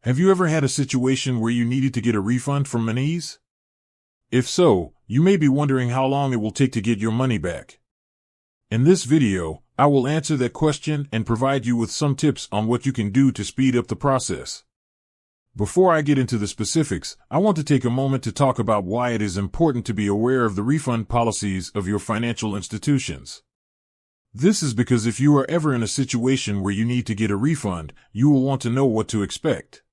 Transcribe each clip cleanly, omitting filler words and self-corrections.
Have you ever had a situation where you needed to get a refund from Monese? If so, you may be wondering how long it will take to get your money back. In this video, I will answer that question and provide you with some tips on what you can do to speed up the process. Before I get into the specifics, I want to take a moment to talk about why it is important to be aware of the refund policies of your financial institutions. This is because if you are ever in a situation where you need to get a refund, you will want to know what to expect.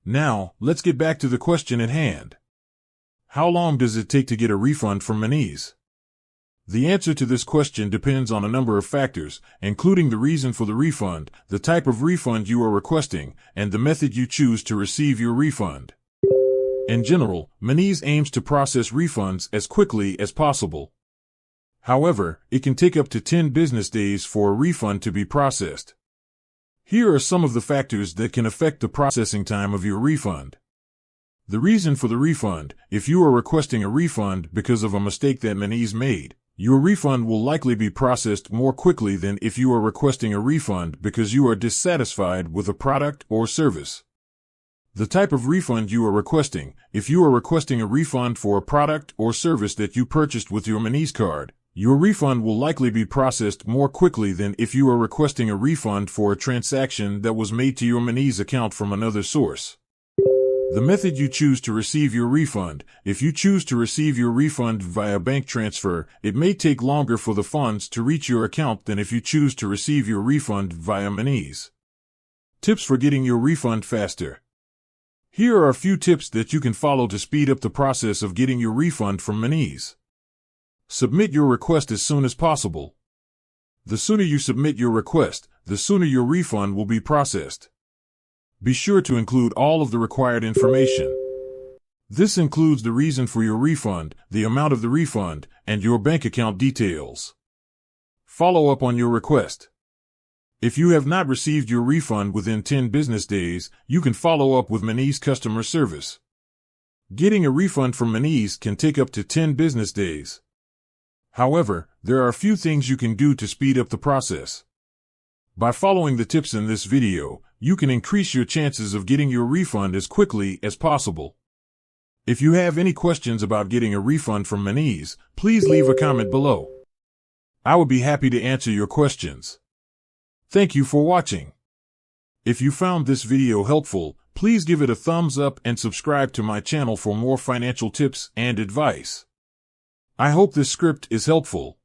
Now, let's get back to the question at hand. How long does it take to get a refund from Monese? The answer to this question depends on a number of factors, including the reason for the refund, the type of refund you are requesting, and the method you choose to receive your refund. In general, Monese aims to process refunds as quickly as possible. However, it can take up to 10 business days for a refund to be processed. Here are some of the factors that can affect the processing time of your refund. The reason for the refund: if you are requesting a refund because of a mistake that Monese made, your refund will likely be processed more quickly than if you are requesting a refund because you are dissatisfied with a product or service. The type of refund you are requesting: if you are requesting a refund for a product or service that you purchased with your Monese card, your refund will likely be processed more quickly than if you are requesting a refund for a transaction that was made to your Monese account from another source. The method you choose to receive your refund: if you choose to receive your refund via bank transfer, it may take longer for the funds to reach your account than if you choose to receive your refund via Monese. Tips for getting your refund faster. Here are a few tips that you can follow to speed up the process of getting your refund from Monese. Submit your request as soon as possible. The sooner you submit your request, the sooner your refund will be processed. Be sure to include all of the required information. This includes the reason for your refund, the amount of the refund, and your bank account details. Follow up on your request. If you have not received your refund within 10 business days, you can follow up with Monese customer service. Getting a refund from Monese can take up to 10 business days. However, there are a few things you can do to speed up the process. By following the tips in this video, you can increase your chances of getting your refund as quickly as possible. If you have any questions about getting a refund from Monese, please leave a comment below. I would be happy to answer your questions. Thank you for watching. If you found this video helpful, please give it a thumbs up and subscribe to my channel for more financial tips and advice. I hope this script is helpful.